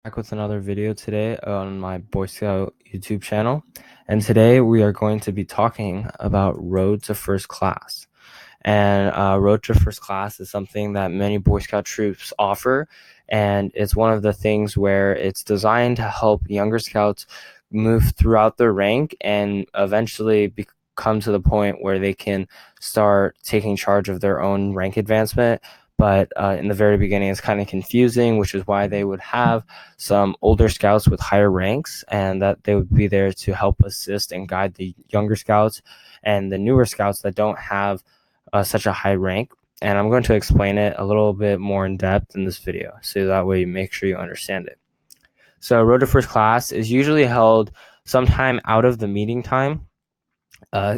Back with another video today on my Boy Scout YouTube channel. And today we are going to be talking about Road to First Class. And Road to First Class is something that many Boy Scout troops offer. And it's one of the things where it's designed to help younger scouts move throughout their rank and eventually come to the point where they can start taking charge of their own rank advancement. But in the very beginning, it's kind of confusing, which is why they would have some older scouts with higher ranks, and that they would be there to help assist and guide the younger scouts and the newer scouts that don't have such a high rank. And I'm going to explain it a little bit more in depth in this video, so that way you make sure you understand it. So Road to First Class is usually held sometime out of the meeting time.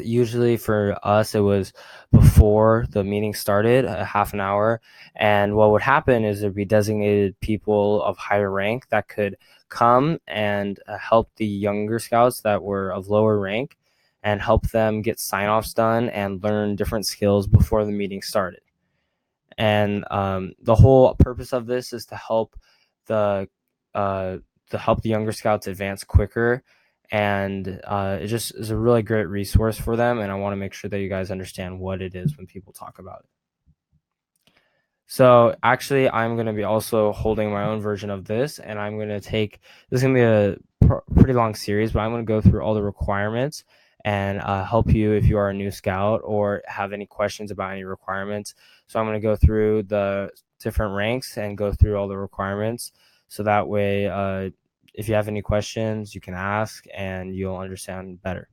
Usually for us, it was before the meeting started, a half an hour. And what would happen is there'd be designated people of higher rank that could come and help the younger scouts that were of lower rank and help them get sign-offs done and learn different skills before the meeting started. And the whole purpose of this is to help the younger scouts advance quicker, and it just is a really great resource for them. And I want to make sure that you guys understand what it is when people talk about it. So actually, I'm going to be also holding my own version of this, and I'm going to take this is going to be a pretty long series, but I'm going to go through all the requirements and help you if you are a new scout or have any questions about any requirements. So I'm going to go through the different ranks and go through all the requirements, so that way if you have any questions, you can ask and you'll understand better.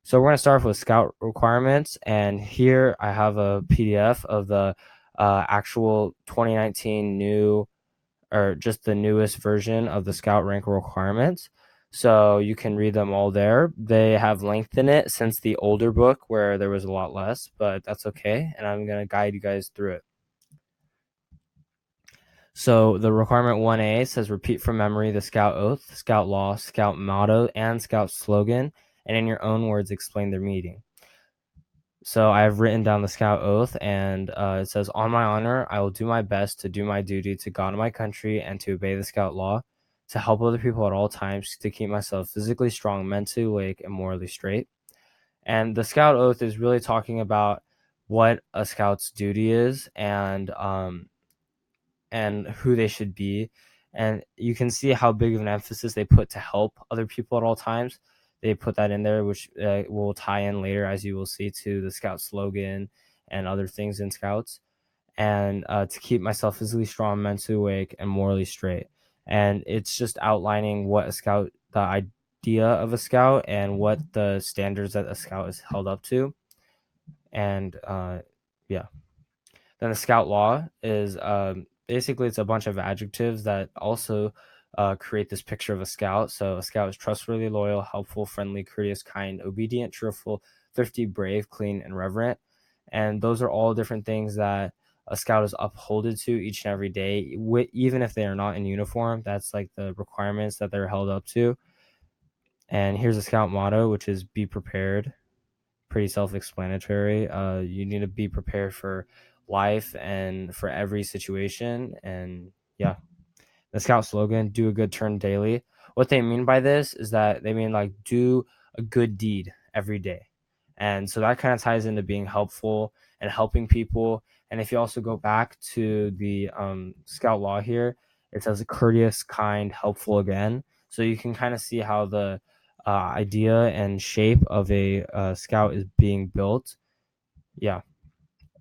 So we're going to start off with scout requirements, and here I have a PDF of the actual 2019 new, or just the newest version of the scout rank requirements. So you can read them all there. They have length in it since the older book where there was a lot less, but that's okay. And I'm going to guide you guys through it. So the requirement 1A says repeat from memory the scout oath, scout law, scout motto, and scout slogan, and in your own words explain their meaning. So I've written down the scout oath, and it says, on my honor, I will do my best to do my duty to God and my country and to obey the scout law, to help other people at all times, to keep myself physically strong, mentally awake, and morally straight. And the scout oath is really talking about what a scout's duty is, and who they should be. And you can see how big of an emphasis they put to help other people at all times. They put that in there, which will tie in later, as you will see, to the scout slogan and other things in scouts. And to keep myself physically strong, mentally awake, and morally straight. And it's just outlining what a scout, the idea of a scout, and what the standards that a scout is held up to. And yeah. Then the scout law is basically it's a bunch of adjectives that also create this picture of a scout. So a scout is trustworthy, loyal, helpful, friendly, courteous, kind, obedient, cheerful, thrifty, brave, clean, and reverent. And those are all different things that a scout is upholded to each and every day, even if they are not in uniform. That's like the requirements that they're held up to. And here's a scout motto, which is be prepared. Pretty self-explanatory. You need to be prepared for life and for every situation. And yeah, the scout slogan, do a good turn daily. What they mean by this is that they mean like do a good deed every day. And so that kind of ties into being helpful and helping people. And if you also go back to the scout law here, it says courteous, kind, helpful again. So you can kind of see how the idea and shape of a scout is being built. Yeah.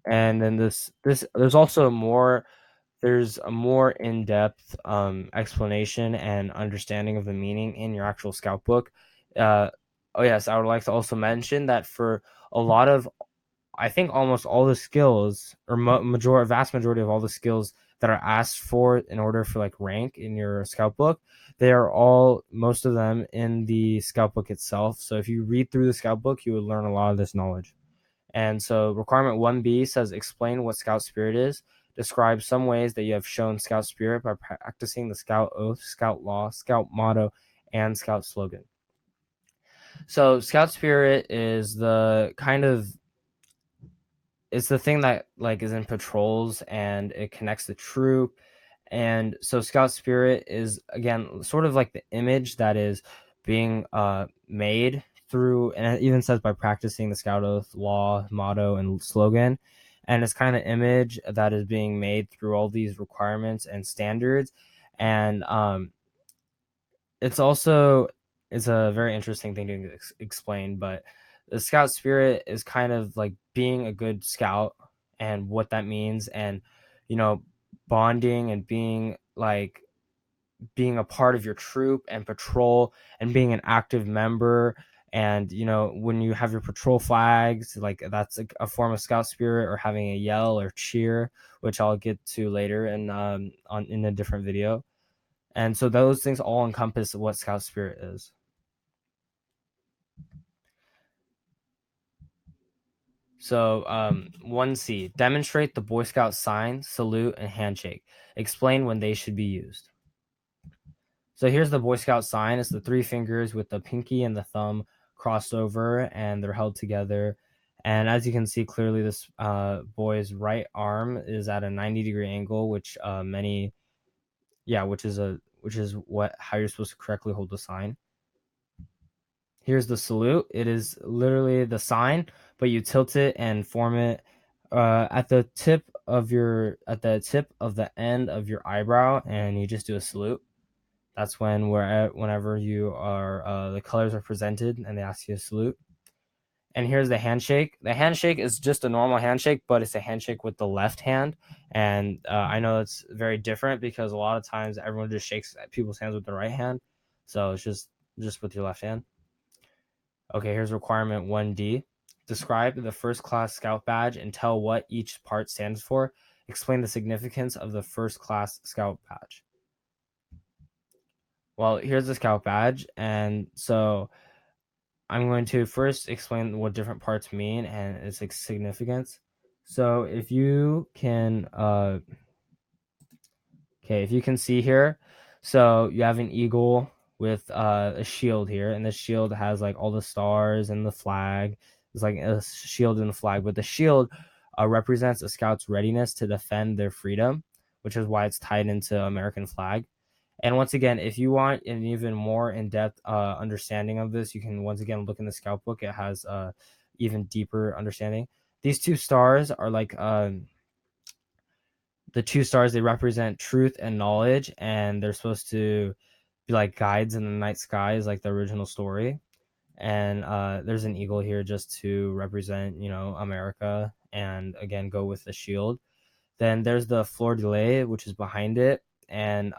And then this there's also there's a more in-depth explanation and understanding of the meaning in your actual scout book. Oh yes, I would like to also mention that for a lot of, I think almost all the skills, or vast majority of all the skills that are asked for in order for like rank in your scout book, they are all, most of them, in the scout book itself. So if you read through the scout book, you would learn a lot of this knowledge. And so requirement 1B says explain what scout spirit is. Describe some ways that you have shown scout spirit by practicing the scout oath, scout law, scout motto, and scout slogan. So scout spirit is the kind of, it's the thing that like is in patrols, and it connects the troop, And so Scout Spirit is, again, sort of like the image that is being made through, and it even says by practicing the Scout Oath, law, motto, and slogan. And it's kind of image that is being made through all these requirements and standards. And it's also, it's a very interesting thing to explain, but the Scout Spirit is kind of like being a good scout and what that means, and you know, bonding and being like being a part of your troop and patrol and being an active member. And you know, when you have your patrol flags, like that's a form of Scout Spirit, or having a yell or cheer, which I'll get to later and on in a different video. And so those things all encompass what Scout Spirit is. So 1C, demonstrate the Boy Scout sign, salute, and handshake. Explain when they should be used. So here's the Boy Scout sign. It's the three fingers with the pinky and the thumb crossed over, and they're held together. And as you can see clearly, this boy's right arm is at a 90-degree angle, which which is what how you're supposed to correctly hold the sign. Here's the salute. It is literally the sign, but you tilt it and form it at the tip of the end of your eyebrow, and you just do a salute. That's whenever you are the colors are presented and they ask you to salute. And here's the handshake. The handshake is just a normal handshake, but it's a handshake with the left hand. And I know it's very different because a lot of times everyone just shakes people's hands with the right hand. So it's just with your left hand. Okay, here's requirement 1D. Describe the first class scout badge and tell what each part stands for. Explain the significance of the first class scout badge. Well, here's the scout badge. And so I'm going to first explain what different parts mean and its significance. So if you can okay, if you can see here, so you have an eagle with a shield here, and the shield has like all the stars and the flag. It's like a shield and a flag, but the shield represents a scout's readiness to defend their freedom, which is why it's tied into American flag. And once again, if you want an even more in-depth understanding of this, you can once again look in the scout book. It has even deeper understanding. These two stars are like the two stars. They represent truth and knowledge, and they're supposed to be like guides in the night sky, is like the original story. And there's an eagle here just to represent, you know, America, and again go with the shield. Then there's the fleur de lis, which is behind it, and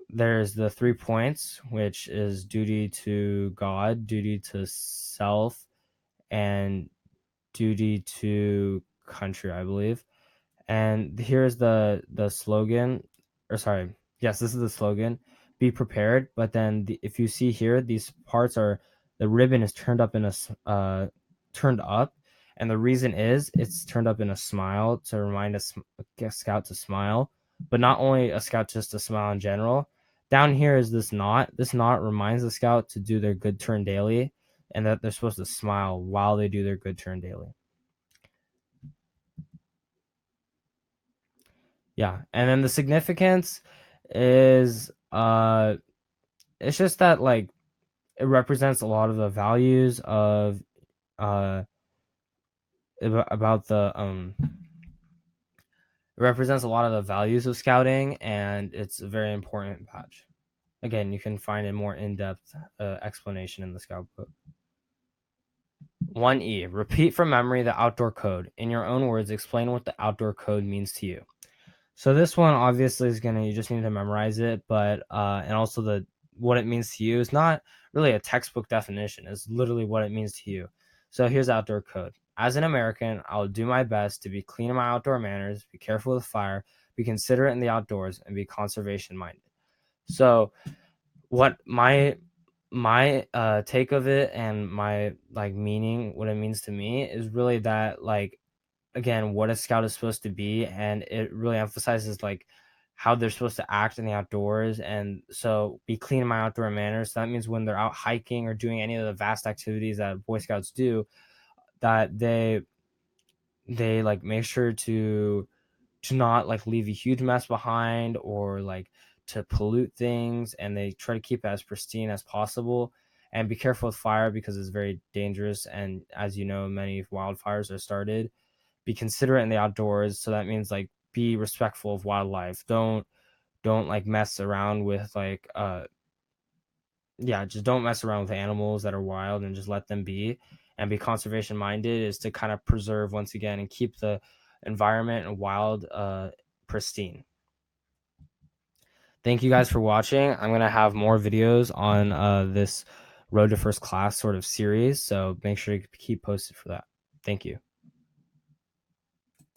there's the 3 points, which is duty to God, duty to self, and duty to country, I believe. And here's the slogan, or sorry, yes, this is the slogan: be prepared. But then if you see here, these parts are, the ribbon is turned up turned up, and the reason is it's turned up in a smile to remind a scout to smile, but not only a scout, just to smile in general. Down here is this knot. This knot reminds the scout to do their good turn daily, and that they're supposed to smile while they do their good turn daily. Yeah, and then the significance is it's just that like it represents a lot of the values of uh about the it represents a lot of the values of scouting, and it's a very important badge. Again, you can find a more in-depth explanation in the scout book. 1E, repeat from memory the outdoor code. In your own words, explain what the outdoor code means to you. So this one obviously is gonna, you just need to memorize it, but and also the what it means to you is not really a textbook definition. It's literally what it means to you. So here's outdoor code. As an American, I'll do my best to be clean in my outdoor manners, be careful with fire, be considerate in the outdoors, and be conservation minded. So what my take of it and my like meaning, what it means to me, is really that like, again, what a scout is supposed to be, and it really emphasizes like how they're supposed to act in the outdoors. And so be clean in my outdoor manners. So that means when they're out hiking or doing any of the vast activities that Boy Scouts do, that they like make sure to not like leave a huge mess behind or like to pollute things, and they try to keep it as pristine as possible. And be careful with fire because it's very dangerous, and as you know, many wildfires are started. Be considerate in the outdoors, so that means like be respectful of wildlife. Don't like mess around with like yeah, just don't mess around with animals that are wild and just let them be. And be conservation minded is to kind of preserve once again and keep the environment and wild pristine. Thank you guys for watching. I'm gonna have more videos on this Road to First Class sort of series, so make sure you keep posted for that. Thank you.